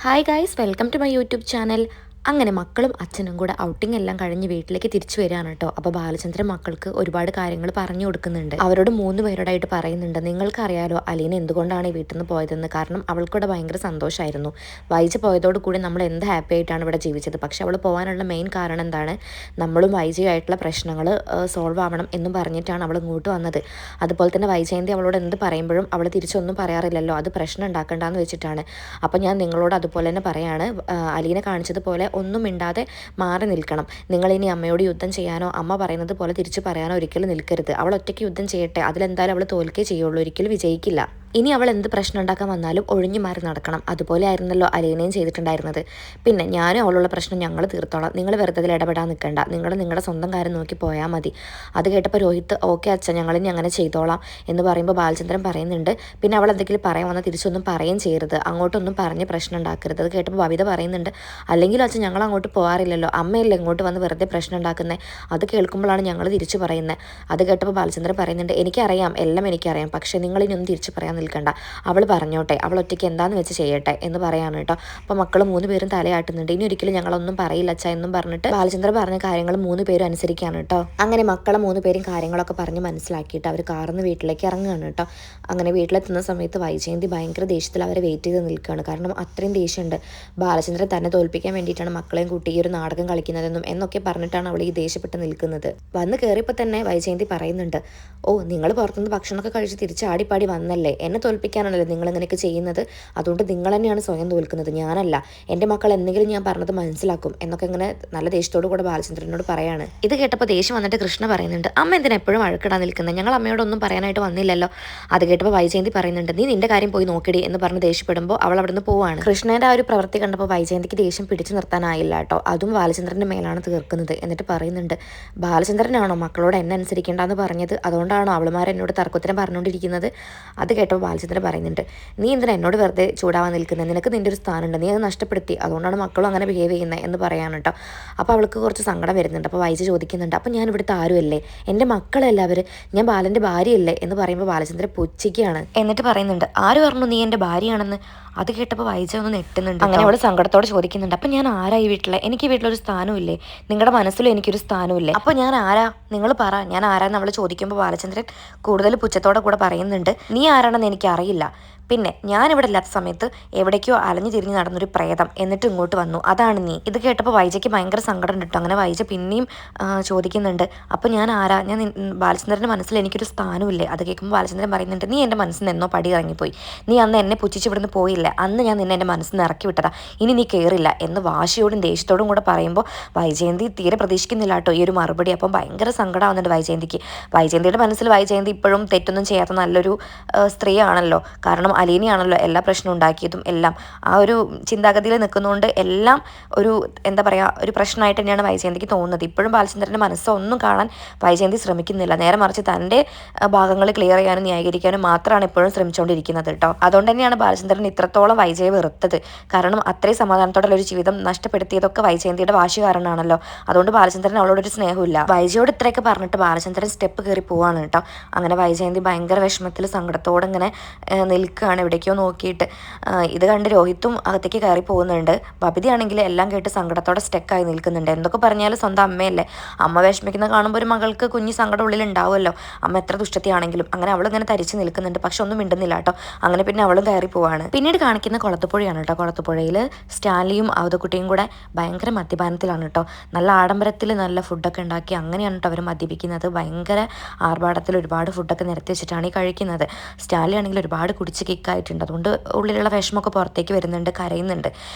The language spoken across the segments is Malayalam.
Hi guys, welcome to my YouTube channel. അങ്ങനെ മക്കളും അച്ഛനും കൂടെ ഔട്ടിംഗ് എല്ലാം കഴിഞ്ഞ് വീട്ടിലേക്ക് തിരിച്ചു വരികയാണ് കേട്ടോ. അപ്പോൾ ബാലചന്ദ്രൻ മക്കൾക്ക് ഒരുപാട് കാര്യങ്ങൾ പറഞ്ഞു കൊടുക്കുന്നുണ്ട്. അവരോട് 3 പേരോടായിട്ട് പറയുന്നുണ്ട്, നിങ്ങൾക്കറിയാലോ അലീന എന്തുകൊണ്ടാണ് ഈ വീട്ടിൽ നിന്ന് പോയതെന്ന്. കാരണം അവൾക്കിവിടെ ഭയങ്കര സന്തോഷമായിരുന്നു. വൈജ പോയതോട് കൂടി നമ്മൾ എന്ത് ഹാപ്പി ആയിട്ടാണ് ഇവിടെ ജീവിച്ചത്. പക്ഷെ അവൾ പോകാനുള്ള മെയിൻ കാരണം എന്താണ്, നമ്മളും വൈജയുമായിട്ടുള്ള പ്രശ്നങ്ങൾ സോൾവ് ആവണം എന്നും പറഞ്ഞിട്ടാണ് അവൾ ഇങ്ങോട്ട് വന്നത്. അതുപോലെ തന്നെ വൈജയന്തി അവളോട് എന്ത് പറയുമ്പോഴും അവൾ തിരിച്ചൊന്നും പറയാറില്ലല്ലോ, അത് പ്രശ്നം ഉണ്ടാക്കണ്ടെന്ന് വെച്ചിട്ടാണ്. അപ്പോൾ ഞാൻ നിങ്ങളോട് അതുപോലെ തന്നെ പറയാണ്, അലീന കാണിച്ചതുപോലെ ഒന്നും മിണ്ടാതെ മാറി നിൽക്കണം. നിങ്ങളിനി അമ്മയോട് യുദ്ധം ചെയ്യാനോ അമ്മ പറയുന്നത് പോലെ തിരിച്ചു പറയാനോ ഒരിക്കലും നിൽക്കരുത്. അവൾ ഒറ്റയ്ക്ക് യുദ്ധം ചെയ്യട്ടെ, അതിലെന്തായാലും അവൾ തോൽക്കേ ചെയ്യുള്ളൂ, ഒരിക്കലും വിജയിക്കില്ല. ഇനി അവൾ എന്ത് പ്രശ്നം ഉണ്ടാക്കാൻ വന്നാലും ഒഴിഞ്ഞു മാറി നടക്കണം. അതുപോലെ ആയിരുന്നല്ലോ അലീനയും ചെയ്തിട്ടുണ്ടായിരുന്നത്. പിന്നെ ഞാനും അവളുള്ള പ്രശ്നം ഞങ്ങൾ തീർത്തോളാം, നിങ്ങൾ വെറുതെ അതിൽ ഇടപെടാൻ നിൽക്കണ്ട, നിങ്ങൾ നിങ്ങളുടെ സ്വന്തം കാര്യം നോക്കി പോയാൽ മതി. അത് കേട്ടപ്പോൾ രോഹിത് ഓക്കെ അച്ഛൻ, ഞങ്ങളിനി അങ്ങനെ ചെയ്തോളാം എന്ന് പറയുമ്പോൾ ബാലചന്ദ്രൻ പറയുന്നുണ്ട്, പിന്നെ അവൾ എന്തെങ്കിലും പറയാൻ വന്നാൽ തിരിച്ചൊന്നും പറയുകയും ചെയ്യരുത്, അങ്ങോട്ടൊന്നും പറഞ്ഞ് പ്രശ്നം ഉണ്ടാക്കരുത്. അത് കേട്ടപ്പോൾ ബബിത പറയുന്നുണ്ട്, അല്ലെങ്കിൽ അച്ഛൻ ഞങ്ങൾ അങ്ങോട്ട് പോകാറില്ലല്ലോ, അമ്മയല്ലേ ഇങ്ങോട്ട് വന്ന് വെറുതെ പ്രശ്നം ഉണ്ടാക്കുന്നത്, അത് കേൾക്കുമ്പോഴാണ് ഞങ്ങൾ തിരിച്ചു പറയുന്നത്. അത് കേട്ടപ്പോൾ ബാലചന്ദ്രൻ പറയുന്നുണ്ട്, എനിക്കറിയാം, എല്ലാം എനിക്കറിയാം, പക്ഷേ നിങ്ങളിനി ഒന്നും തിരിച്ചു പറയാൻ നിൽക്കണ്ട, അവൾ പറഞ്ഞോട്ടെ, അവൾ ഒറ്റയ്ക്ക് എന്താണെന്ന് വെച്ച് ചെയ്യട്ടെ എന്ന് പറയാണ് കേട്ടോ. അപ്പോൾ മക്കൾ 3 പേരും തലയാട്ടുന്നുണ്ട്, ഇനി ഒരിക്കലും ഞങ്ങളൊന്നും പറയില്ല അച്ഛാ എന്നും പറഞ്ഞിട്ട് ബാലചന്ദ്രൻ പറഞ്ഞ കാര്യങ്ങൾ 3 പേരും അനുസരിക്കുകയാണ് കേട്ടോ. അങ്ങനെ മക്കളെ 3 പേരും കാര്യങ്ങളൊക്കെ പറഞ്ഞ് മനസ്സിലാക്കിയിട്ട് അവർ കാറിന്ന് വീട്ടിലേക്ക് ഇറങ്ങുകയാണ് കേട്ടോ. അങ്ങനെ വീട്ടിലെത്തുന്ന സമയത്ത് വൈജയന്തി ഭയങ്കര ദേഷ്യത്തിൽ അവരെ വെയിറ്റ് ചെയ്ത് നിൽക്കുകയാണ്. കാരണം അത്രയും ദേഷ്യമുണ്ട്. ബാലചന്ദ്രൻ തന്നെ തോൽപ്പിക്കാൻ വേണ്ടിയിട്ടാണ് മക്കളെയും കൂട്ടി ഈ ഒരു നാടകം കളിക്കുന്നതെന്നും എന്നൊക്കെ പറഞ്ഞിട്ടാണ് അവൾ ഈ ദേഷ്യപ്പെട്ട് നിൽക്കുന്നത്. വന്ന് കയറിയപ്പോൾ തന്നെ വൈജയന്തി പറയുന്നുണ്ട്, ഓ നിങ്ങൾ പുറത്തുനിന്ന് ഭക്ഷണമൊക്കെ കഴിച്ച് തിരിച്ചാടിപ്പാടി വന്നല്ലേ, എന്നെ തോൽപ്പിക്കാനാണല്ലോ നിങ്ങൾ ഇങ്ങനെയൊക്കെ ചെയ്യുന്നത്, അതുകൊണ്ട് നിങ്ങൾ തന്നെയാണ് സ്വയം തോൽക്കുന്നത്, ഞാനല്ല. എൻ്റെ മക്കൾ എന്തെങ്കിലും ഞാൻ പറഞ്ഞത് മനസ്സിലാക്കും എന്നൊക്കെ ഇങ്ങനെ നല്ല ദേഷ്യത്തോടു കൂടെ ബാലചന്ദ്രനോട് പറയാണ്. ഇത് കേട്ടപ്പോൾ ദേഷ്യം വന്നിട്ട് കൃഷ്ണ പറയുന്നുണ്ട്, അമ്മ എന്തിനാ എപ്പോഴും വഴക്കിടാൻ നിൽക്കുന്നത്, ഞങ്ങൾ അമ്മയോടൊന്നും പറയാനായിട്ട് വന്നില്ലല്ലോ. അത് കേട്ടപ്പോൾ വൈജയന്തി പറയുന്നുണ്ട്, നീ നിന്റെ കാര്യം പോയി നോക്കിടി എന്ന് പറഞ്ഞ് ദേഷ്യപ്പെടുമ്പോൾ അവൾ അവിടെ നിന്ന് പോവാണ്. കൃഷ്ണേൻ്റെ ആ ഒരു പ്രവൃത്തി കണ്ടപ്പോൾ വൈജയന്തിക്ക് ദേഷ്യം പിടിച്ചു നിർത്താനായില്ല കേട്ടോ. അതും ബാലചന്ദ്രൻ്റെ മേലാണ് തീർക്കുന്നത്. എന്നിട്ട് പറയുന്നുണ്ട്, ബാലചന്ദ്രനാണോ മക്കളോട് എന്നെ അനുസരിക്കേണ്ടെന്ന് പറഞ്ഞത്, അതുകൊണ്ടാണോ അവളുമാർ എന്നോട് തർക്കത്തിനെ പറഞ്ഞുകൊണ്ടിരിക്കുന്നത്. അത് കേട്ടപ്പോൾ ബാലചന്ദ്രൻ പറയുന്നുണ്ട്, നീ എന്തിനാ എന്നോട് വെറുതെ ചൂടാവാൻ നിൽക്കുന്നത്, നിനക്ക് നിൻ്റെ ഒരു സ്ഥാനമുണ്ട്, നീ അത് നഷ്ടപ്പെടുത്തി, അതുകൊണ്ടാണ് മക്കളും അങ്ങനെ ബിഹേവ് ചെയ്യുന്നത് എന്ന് പറയാൻ കേട്ടോ. അപ്പോൾ അവൾക്ക് കുറച്ച് സങ്കടം വരുന്നുണ്ട്. അപ്പോൾ വൈജ ചോദിക്കുന്നുണ്ട്, അപ്പോൾ ഞാൻ ഇവിടുത്തെ ആരുമല്ലേ, എൻ്റെ മക്കളെല്ലാവരും, ഞാൻ ബാലൻ്റെ ഭാര്യയല്ലേ എന്ന് പറയുമ്പോൾ ബാലചന്ദ്രൻ പുച്ഛിക്കുകയാണ്. എന്നിട്ട് പറയുന്നുണ്ട്, ആര് പറഞ്ഞു നീ എൻ്റെ ഭാര്യയാണെന്ന്. അത് കേട്ടപ്പോൾ വൈജ ഒന്ന് നെട്ടുന്നുണ്ട്. അങ്ങനെ അവൾ സങ്കടത്തോടെ ചോദിക്കുന്നുണ്ട്, അപ്പം ഞാൻ ആരാ ഈ വീട്ടിലെ, എനിക്ക് വീട്ടിലൊരു സ്ഥാനമില്ലേ, നിങ്ങളുടെ മനസ്സിലും എനിക്കൊരു സ്ഥാനമില്ലേ, അപ്പോൾ ഞാൻ ആരാ, നിങ്ങൾ പറ ഞാൻ ആരാന്ന് അവൾ ചോദിക്കുമ്പോൾ ബാലചന്ദ്രൻ കൂടുതൽ പുച്ഛത്തോടെ കൂടെ പറയുന്നുണ്ട്, നീ ആരാണെന്ന് എനിക്കറിയില്ല, പിന്നെ ഞാനിവിടെ ഇല്ലാത്ത സമയത്ത് എവിടേക്കോ അലഞ്ഞു തിരിഞ്ഞ് നടന്നൊരു പ്രേതം, എന്നിട്ട് ഇങ്ങോട്ട് വന്നു, അതാണ് നീ. ഇത് കേട്ടപ്പോൾ വൈജയ്ക്ക് ഭയങ്കര സങ്കടം കിട്ടും. അങ്ങനെ വൈജ പിന്നെയും ചോദിക്കുന്നുണ്ട്, അപ്പോൾ ഞാൻ ആരാ, ഞാൻ ബാലചന്ദ്രൻ്റെ മനസ്സിൽ എനിക്കൊരു സ്ഥാനമില്ലേ. അത് കേൾക്കുമ്പോൾ ബാലചന്ദ്രൻ പറയുന്നുണ്ട്, നീ എൻ്റെ മനസ്സിൽ നിന്ന് എന്നോ പടി ഇറങ്ങിപ്പോയി, നീ അന്ന് എന്നെ പുച്ഛിച്ച് ഇവിടുന്ന് പോയില്ല, അന്ന് ഞാൻ നിന്നെ എൻ്റെ മനസ്സിൽ നിന്ന് ഇറക്കി വിട്ടതാ, ഇനി നീ കയറില്ല എന്ന് വാശിയോടും ദേഷ്യത്തോടും കൂടെ പറയുമ്പോൾ വൈജയന്തി തീരെ പ്രതീക്ഷിക്കുന്നില്ല കേട്ടോ ഈ ഒരു മറുപടി. അപ്പം ഭയങ്കര സങ്കടമാവുന്നുണ്ട് വൈജയന്തിക്ക്. വൈജയന്തിയുടെ മനസ്സിൽ വൈജയന്തി ഇപ്പോഴും തെറ്റൊന്നും ചെയ്യാത്ത നല്ലൊരു സ്ത്രീയാണല്ലോ. കാരണം അലീനയാണല്ലോ എല്ലാ പ്രശ്നവും ഉണ്ടാക്കിയതും എല്ലാം. ആ ഒരു ചിന്താഗതിയിൽ നിൽക്കുന്നതുകൊണ്ട് എല്ലാം ഒരു എന്താ പറയുക, ഒരു പ്രശ്നമായിട്ട് തന്നെയാണ് വൈജയന്തിക്ക് തോന്നുന്നത്. ഇപ്പോഴും ബാലചന്ദ്രൻ്റെ മനസ്സൊന്നും കാണാൻ വൈജയന്തി ശ്രമിക്കുന്നില്ല. നേരെ മറിച്ച് തൻ്റെ ഭാഗങ്ങൾ ക്ലിയർ ചെയ്യാനും ന്യായീകരിക്കാനും മാത്രമാണ് ഇപ്പോഴും ശ്രമിച്ചുകൊണ്ടിരിക്കുന്നത് കേട്ടോ. അതുകൊണ്ട് തന്നെയാണ് ബാലചന്ദ്രൻ ഇത്രത്തോളം വൈജയെ വെറുത്തത്. കാരണം അത്രയും സമാധാനത്തോടുള്ള ഒരു ജീവിതം നഷ്ടപ്പെടുത്തിയതൊക്കെ വൈജയന്തിയുടെ വാശി കാരണമാണല്ലോ. അതുകൊണ്ട് ബാലചന്ദ്രൻ അവളോടൊരു സ്നേഹമില്ല. വൈജയോട് ഇത്രയൊക്കെ പറഞ്ഞിട്ട് ബാലചന്ദ്രൻ സ്റ്റെപ്പ് കയറി പോവാണ് കേട്ടോ. അങ്ങനെ വൈജയന്തി ഭയങ്കര വിഷമത്തിൽ സങ്കടത്തോടെ ഇങ്ങനെ നിൽക്കുകയാണ് എവിടേക്കോ നോക്കിയിട്ട്. ഇത് കണ്ട് രോഹിത്തും അകത്തേക്ക് കയറി പോകുന്നുണ്ട്. ബബിതയാണെങ്കിൽ എല്ലാം കേട്ട് സങ്കടത്തോടെ സ്റ്റെക്കായി നിൽക്കുന്നുണ്ട്. എന്തൊക്കെ പറഞ്ഞാലും സ്വന്തം അമ്മയല്ലേ, അമ്മ വിഷമിക്കുന്ന കാണുമ്പോൾ ഒരു മകൾക്ക് കുഞ്ഞു സങ്കടം ഉള്ളിൽ ഉണ്ടാവുമല്ലോ, അമ്മ എത്ര ദുഷ്ടത്തിയാണെങ്കിലും. അങ്ങനെ അവളിങ്ങനെ തരിച്ച് നിൽക്കുന്നുണ്ട്, പക്ഷെ ഒന്നും മിണ്ടുന്നില്ല കേട്ടോ. അങ്ങനെ പിന്നെ അവളും കയറി പോവാണ്. പിന്നീട് കാണിക്കുന്ന കുളത്തുപുഴയാണ് കേട്ടോ. കുളത്തുപുഴയിൽ സ്റ്റാൻലിയും അവതക്കുട്ടിയും കൂടെ ഭയങ്കര മദ്യപാനത്തിലാണ് കേട്ടോ. നല്ല ആഡംബരത്തിൽ നല്ല ഫുഡൊക്കെ ഉണ്ടാക്കി അങ്ങനെയാണ് കേട്ടോ അവർ മദ്യപിക്കുന്നത്. ഭയങ്കര ആർഭാടത്തിൽ ഒരുപാട് ഫുഡൊക്കെ നിരത്തി വെച്ചിട്ടാണ് ഈ കഴിക്കുന്നത്. സ്റ്റാൻലി ആണെങ്കിൽ ഒരുപാട് കുടിച്ച് കിക്കായിട്ടുണ്ട്. അതുകൊണ്ട് ഉള്ളിലുള്ള വിഷമമൊക്കെ പുറത്തേക്ക് വരുന്നുണ്ട്, കരയുന്നുണ്ട്.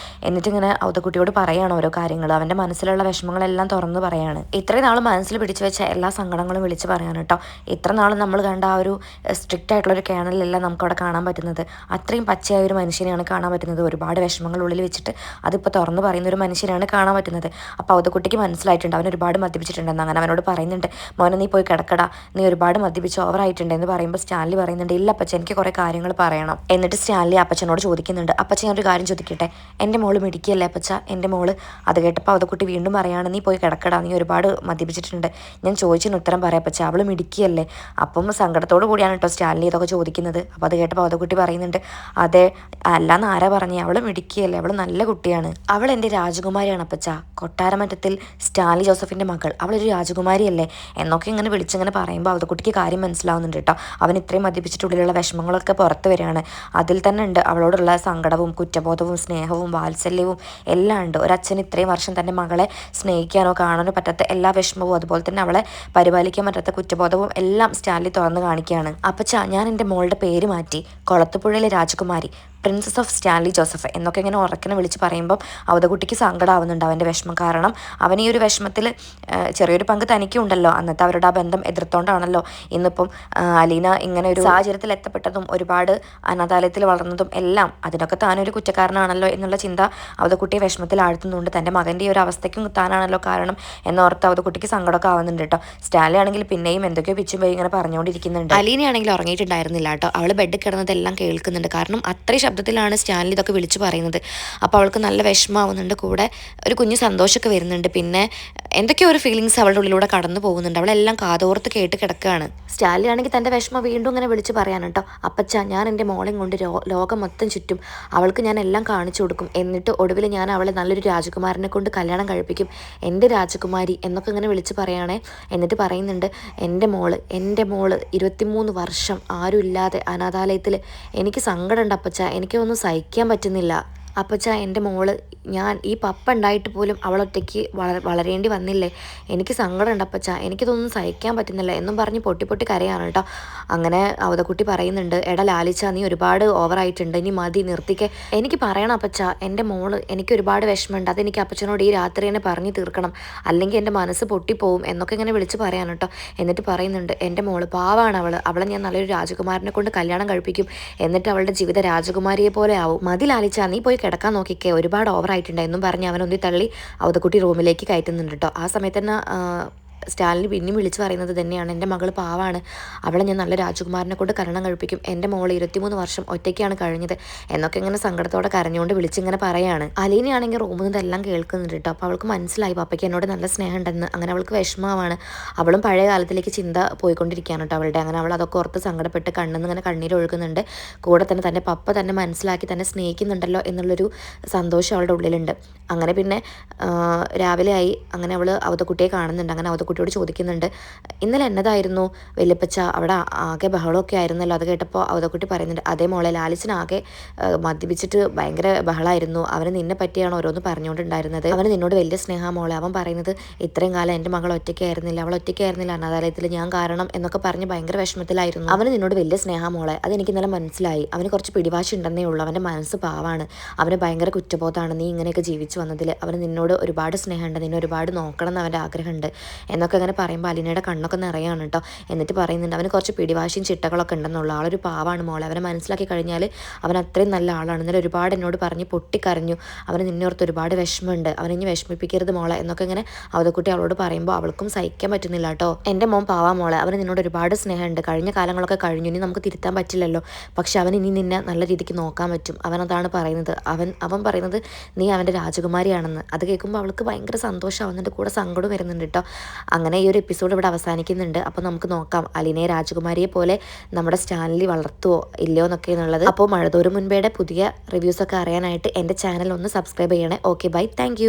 എന്നിട്ടിങ്ങനെ അവതക്കുട്ടിയോട് പറയുകയാണ് ഓരോ കാര്യങ്ങൾ, അവൻ്റെ മനസ്സിലുള്ള വിഷമങ്ങളെല്ലാം തുറന്ന് പറയാണ്. ഇത്രയും നാൾ മനസ്സിൽ പിടിച്ചു വെച്ച എല്ലാ സങ്കടങ്ങളും വിളിച്ച് പറയാൻ കേട്ടോ. ഇത്ര നാളും നമ്മൾ കണ്ട ആ ഒരു സ്ട്രിക്റ്റ് ആയിട്ടുള്ളൊരു കേണലല്ല നമുക്കവിടെ കാണാൻ പറ്റുന്നത്. അത്രയും പച്ചയായ ഒരു മനുഷ്യനെയാണ് കാണാൻ പറ്റുന്നത്. ഒരുപാട് വിഷമങ്ങൾ ഉള്ളിൽ വെച്ചിട്ട് അതിപ്പോൾ തുറന്ന് പറയുന്ന ഒരു മനുഷ്യനാണ് കാണാൻ പറ്റുന്നത്. അപ്പോൾ അവതക്കുട്ടിക്ക് മനസ്സിലായിട്ടുണ്ട് അവൻ ഒരുപാട് മദ്യപിച്ചിട്ടുണ്ടെന്ന്. അങ്ങനെ അവനോട് പറയുന്നുണ്ട്, മോനെ നീ പോയി കിടക്കടാ, നീ ഒരുപാട് മദ്യപിച്ച് ഓവറായിട്ടുണ്ട് എന്ന് പറയുമ്പോൾ സ്റ്റാൻലി പറയുന്നുണ്ട്, ഇല്ല പക്ഷേ എനിക്ക് കുറേ കാര്യങ്ങൾ പറയണം വേണം. എന്നിട്ട് സ്റ്റാൻലി അപ്പച്ചനോട് ചോദിക്കുന്നുണ്ട്, അപ്പച്ച ഞാനൊരു കാര്യം ചോദിക്കട്ടെ, എൻ്റെ മോള് മിടിക്കുകയല്ലേ അപ്പച്ച, എൻ്റെ മോള്. അത് കേട്ടപ്പോൾ അവതക്കുട്ടി വീണ്ടും പറയാണ്, നീ പോയി കിടക്കടാ, നീ ഒരുപാട് മദ്യപിച്ചിട്ടുണ്ട്, ഞാൻ ചോദിച്ചതിന് ഉത്തരം പറയാം അപ്പച്ച, അവൾ മിടിക്കുകയല്ലേ. അപ്പം സങ്കടത്തോടു കൂടിയാണ് കേട്ടോ സ്റ്റാൻലി ഇതൊക്കെ ചോദിക്കുന്നത്. അപ്പോൾ അത് കേട്ടപ്പോൾ അവതക്കുട്ടി പറയുന്നുണ്ട്, അതെ, അല്ലാന്ന് ആരാ പറഞ്ഞേ, അവൾ മിടിക്കുകയല്ലേ, അവൾ നല്ല കുട്ടിയാണ്, അവൾ എൻ്റെ രാജകുമാരിയാണ് അപ്പച്ച, കൊട്ടാരമറ്റത്തിൽ സ്റ്റാൻലി ജോസഫിൻ്റെ മകൾ, അവളൊരു രാജകുമാരിയല്ലേ എന്നൊക്കെ ഇങ്ങനെ വിളിച്ചിങ്ങനെ പറയുമ്പോൾ അവതക്കുട്ടിക്ക് കാര്യം മനസ്സിലാവുന്നുണ്ട് കേട്ടോ. അവൻ ഇത്രയും മദ്യപിച്ചിട്ടുള്ളിലുള്ള വിഷമങ്ങളൊക്കെ പുറത്ത് വരികയാണ്. അതിൽ തന്നെ ഉണ്ട് അവളോടുള്ള സങ്കടവും കുറ്റബോധവും സ്നേഹവും വാത്സല്യവും എല്ലാം ഉണ്ട്. ഒരച്ഛൻ ഇത്രയും വർഷം തൻ്റെ മകളെ സ്നേഹിക്കാനോ കാണാനോ പറ്റാത്ത എല്ലാ വിഷമവും അതുപോലെ തന്നെ അവളെ പരിപാലിക്കാൻ പറ്റാത്ത കുറ്റബോധവും എല്ലാം സ്റ്റാൻലി തുറന്ന് കാണിക്കുകയാണ്. അപ്പച്ച ഞാൻ എൻ്റെ മോളുടെ പേര് മാറ്റി കൊളത്തുപുഴയിലെ രാജകുമാരി, പ്രിൻസസ് ഓഫ് സ്റ്റാൻലി ജോസഫ് എന്നൊക്കെ ഇങ്ങനെ ഉറക്കനെ വിളിച്ച് പറയുമ്പം അവതക്കുട്ടിക്ക് സങ്കടമാവുന്നുണ്ട് അവൻ്റെ വിഷമം. കാരണം അവൻ ഈ ഒരു വിഷമത്തിൽ ചെറിയൊരു പങ്ക് തനിക്കും ഉണ്ടല്ലോ. അന്നത്തെ അവരുടെ ആ ബന്ധം എതിർത്തോണ്ടാണല്ലോ ഇന്നിപ്പം അലീന ഇങ്ങനെ ഒരു സാഹചര്യത്തിൽ എത്തപ്പെട്ടതും ഒരുപാട് അനാഥാലയത്തിൽ വളർന്നതും എല്ലാം അതിനൊക്കെ താനൊരു കുറ്റക്കാരനാണല്ലോ എന്നുള്ള ചിന്ത അവതക്കുട്ടിയെ വിഷമത്തിൽ ആഴ്ത്തുന്നുണ്ട്. തൻ്റെ മകൻ്റെ ഈ ഒരു അവസ്ഥയ്ക്കും താനാണല്ലോ കാരണം എന്നോർത്ത് അവതക്കുട്ടിക്ക് സങ്കടമൊക്കെ ആവുന്നുണ്ട് കേട്ടോ. സ്റ്റാൻലി ആണെങ്കിൽ പിന്നെയും എന്തൊക്കെയോ പിച്ചും പോയി ഇങ്ങനെ പറഞ്ഞുകൊണ്ടിരിക്കുന്നുണ്ട്. അലീനയാണെങ്കിൽ ഉറങ്ങിയിട്ടുണ്ടായിരുന്നില്ല കേട്ടോ. അവൾ ബെഡ് കിടന്നതെല്ലാം കേൾക്കുന്നുണ്ട്. കാരണം അത്രയും ശബ്ദത്തിലാണ് സ്റ്റാൻലി ഇതൊക്കെ വിളിച്ച് പറയുന്നത്. അപ്പോൾ അവൾക്ക് നല്ല വിഷമമാവുന്നുണ്ട്, കൂടെ ഒരു കുഞ്ഞു സന്തോഷമൊക്കെ വരുന്നുണ്ട്. പിന്നെ എന്തൊക്കെയോ ഒരു ഫീലിങ്സ് അവളുടെ ഉള്ളിലൂടെ കടന്നു പോകുന്നുണ്ട്. അവളെല്ലാം കാതോർത്ത് കേട്ട് കിടക്കുകയാണ്. സ്റ്റാൻലി ആണെങ്കിൽ തൻ്റെ വിഷമം വീണ്ടും ഇങ്ങനെ വിളിച്ച് പറയാൻ കേട്ടോ, അപ്പച്ച ഞാൻ എൻ്റെ മോളെയും കൊണ്ട് ലോകം മൊത്തം ചുറ്റും, അവൾക്ക് ഞാൻ എല്ലാം കാണിച്ചു കൊടുക്കും, എന്നിട്ട് ഒടുവിൽ ഞാൻ അവളെ നല്ലൊരു രാജകുമാരനെ കൊണ്ട് കല്യാണം കഴിപ്പിക്കും, എൻ്റെ രാജകുമാരി എന്നൊക്കെ ഇങ്ങനെ വിളിച്ച് പറയുകയാണേ. എന്നിട്ട് പറയുന്നുണ്ട്, എൻ്റെ മോള് 23 വർഷം ആരുമില്ലാതെ അനാഥാലയത്തിൽ, എനിക്ക് സങ്കടമുണ്ട് അപ്പച്ച, എനിക്കൊന്നും സഹിക്കാൻ പറ്റുന്നില്ല അപ്പച്ച, എൻ്റെ മോള്, ഞാൻ ഈ പപ്പ ഉണ്ടായിട്ട് പോലും അവളൊറ്റയ്ക്ക് വളരേണ്ടി വന്നില്ലേ, എനിക്ക് സങ്കടമുണ്ട് അപ്പച്ച, എനിക്കിതൊന്നും സഹിക്കാൻ പറ്റുന്നില്ല എന്നും പറഞ്ഞ് പൊട്ടി കരയാണ് കേട്ടോ. അങ്ങനെ അവതക്കുട്ടി പറയുന്നുണ്ട്, എടാ ലാലിച്ച നീ ഒരുപാട് ഓവറായിട്ടുണ്ട്, ഇനി മതി നിർത്തിക്കെ, എനിക്ക് പറയണം അപ്പച്ച, എൻ്റെ മോള്, എനിക്ക് ഒരുപാട് വിഷമമുണ്ട്, അതെനിക്ക് അപ്പച്ചനോട് ഈ രാത്രി തന്നെ പറഞ്ഞു തീർക്കണം, അല്ലെങ്കിൽ എൻ്റെ മനസ്സ് പൊട്ടിപ്പോവും എന്നൊക്കെ ഇങ്ങനെ വിളിച്ച് പറയാൻ കേട്ടോ. എന്നിട്ട് പറയുന്നുണ്ട്, എൻ്റെ മോള് പാവാണ്, അവളെ ഞാൻ നല്ലൊരു രാജകുമാരനെ കൊണ്ട് കല്യാണം കഴിപ്പിക്കും, എന്നിട്ട് അവളുടെ ജീവിത രാജകുമാരിയെ പോലെ ആവും, മതി ലാലിച്ച നീ പോയി കിടക്കാൻ നോക്കിക്കേ, ഒരുപാട് ഓവറായിട്ടുണ്ട് എന്നും പറഞ്ഞ് അവനൊന്നി തള്ളി അവതക്കുട്ടി റൂമിലേക്ക് കയറ്റുന്നുണ്ട് കേട്ടോ. ആ സമയത്ത് തന്നെ സ്റ്റാലിന് പിന്നെയും വിളിച്ച് പറയുന്നത് തന്നെയാണ്, എൻ്റെ മകൾ പാവാണ്, അവളെ ഞാൻ നല്ല രാജകുമാരനെ കൊണ്ട് കല്യാണം കഴിപ്പിക്കും, എൻ്റെ മോൾ 23 വർഷം ഒറ്റയ്ക്കാണ് കഴിഞ്ഞത് എന്നൊക്കെ ഇങ്ങനെ സങ്കടത്തോടെ കരഞ്ഞുകൊണ്ട് വിളിച്ചിങ്ങനെ പറയാണ്. അലീനയാണെങ്കിൽ റൂമിൽ നിന്നെല്ലാം കേൾക്കുന്നുണ്ട് കേട്ടോ. അപ്പോൾ അവൾക്ക് മനസ്സിലായി പപ്പയ്ക്ക് എന്നോട് നല്ല സ്നേഹമുണ്ടെന്ന്. അങ്ങനെ അവൾക്ക് വിഷമമാണ്. അവളും പഴയ കാലത്തിലേക്ക് ചിന്ത പോയിക്കൊണ്ടിരിക്കുകയാണ് കേട്ടോ അവളുടെ. അങ്ങനെ അവൾ അതൊക്കെ ഓർത്ത് സങ്കടപ്പെട്ട് കണ്ണിന്ന് ഇങ്ങനെ കണ്ണീരൊഴുകുന്നുണ്ട്. കൂടെ തന്നെ തൻ്റെ പപ്പ തന്നെ മനസ്സിലാക്കി തന്നെ സ്നേഹിക്കുന്നുണ്ടല്ലോ എന്നുള്ളൊരു സന്തോഷം അവളുടെ ഉള്ളിലുണ്ട്. അങ്ങനെ പിന്നെ രാവിലെ ആയി. അങ്ങനെ അവൾ അവതക്കുട്ടിയെ കാണുന്നുണ്ട്. അങ്ങനെ അവതക്കുട്ടിയോട് ചോദിക്കുന്നുണ്ട്, ഇന്നലെ എന്നതായിരുന്നു വല്യപ്പച്ച, അവിടെ ആകെ ബഹളമൊക്കെ ആയിരുന്നല്ലോ. അത് കേട്ടപ്പോൾ അവതക്കുട്ടി പറയുന്നുണ്ട്, അതേ മോളെ, ലാലിച്ചനാകെ മദ്യപിച്ചിട്ട് ഭയങ്കര ബഹളമായിരുന്നു, അവന് നിന്നെ പറ്റിയാണ് ഓരോന്ന് പറഞ്ഞുകൊണ്ടുണ്ടായിരുന്നത്, അവന് നിന്നോട് വലിയ സ്നേഹം മോളെ, അവൻ പറയുന്നത് ഇത്രയും കാലം എൻ്റെ മകൾ ഒറ്റയ്ക്കായിരുന്നില്ല, അവൾ ഒറ്റയ്ക്കായിരുന്നില്ല അനാഥാലയത്തിൽ, ഞാൻ കാരണം എന്നൊക്കെ പറഞ്ഞ് ഭയങ്കര വിഷമത്തിലായിരുന്നു, അവന് നിന്നോട് വലിയ സ്നേഹം മോളെ, അതെനിക്ക് ഇന്നലെ മനസ്സിലായി, അവന് കുറച്ച് പിടിവാശി ഉണ്ടെന്നേ ഉള്ളൂ, അവൻ്റെ മനസ്സ് പാവാണ്, അവന് ഭയങ്കര കുറ്റബോധമാണ് നീ ഇങ്ങനെയൊക്കെ ജീവിച്ചു വന്നതിൽ, അവന് നിന്നോട് ഒരുപാട് സ്നേഹമുണ്ട്, നിന്നെ ഒരുപാട് നോക്കണം എന്ന് അവൻ്റെ ആഗ്രഹമുണ്ട് എന്നൊക്കെ അങ്ങനെ പറയുമ്പോൾ അലീനയുടെ കണ്ണൊക്കെ നിറയാണ് കേട്ടോ. എന്നിട്ട് പറയുന്നുണ്ട്, അവന് കുറച്ച് പിടിവാശിയും ചിട്ടകളൊക്കെ ഉണ്ടെന്നുള്ള, ആളൊരു പാവാണ് മോളെ, അവനെ മനസ്സിലാക്കി കഴിഞ്ഞാൽ അവൻ അത്രയും നല്ല ആളാണ്, ഇന്നലെ ഒരുപാട് എന്നോട് പറഞ്ഞ് പൊട്ടിക്കരഞ്ഞു, അവന് നിന്നെ ഓർത്ത് ഒരുപാട് വിഷമമുണ്ട്, അവനിനി വിഷമിപ്പിക്കരുത് മോളെ എന്നൊക്കെ ഇങ്ങനെ അവതക്കുട്ടി അവളോട് പറയുമ്പോൾ അവൾക്കും സഹിക്കാൻ പറ്റുന്നില്ല കേട്ടോ. എൻ്റെ മോൻ പാവാ മോളെ, അവന് നിന്നോട് ഒരുപാട് സ്നേഹമുണ്ട്, കഴിഞ്ഞ കാലങ്ങളൊക്കെ കഴിഞ്ഞു, ഇനി നമുക്ക് തിരുത്താൻ പറ്റില്ലല്ലോ, പക്ഷെ അവൻ ഇനി നിന്നെ നല്ല രീതിക്ക് നോക്കാൻ പറ്റും, അവനതാണ് പറയുന്നത്, അവൻ പറയുന്നത് നീ അവൻ്റെ രാജകുമാരിയാണെന്ന്. അത് കേൾക്കുമ്പോൾ അവൾക്ക് ഭയങ്കര സന്തോഷമാവുന്നുണ്ട്, കൂടെ സങ്കടം വരുന്നുണ്ട് കേട്ടോ. അങ്ങനെ ഈ ഒരു എപ്പിസോഡ് ഇവിടെ അവസാനിക്കുന്നുണ്ട്. അപ്പോൾ നമുക്ക് നോക്കാം അലീനയെ രാജകുമാരിയെ പോലെ നമ്മുടെ സ്റ്റാൻലി വളർത്തുവോ ഇല്ലയോ എന്നൊക്കെ എന്നുള്ളത്. അപ്പോൾ മഴതോറും മുൻപേടെ പുതിയ റിവ്യൂസൊക്കെ അറിയാനായിട്ട് എൻ്റെ ചാനൽ ഒന്ന് സബ്സ്ക്രൈബ് ചെയ്യണേ. Okay bye, thank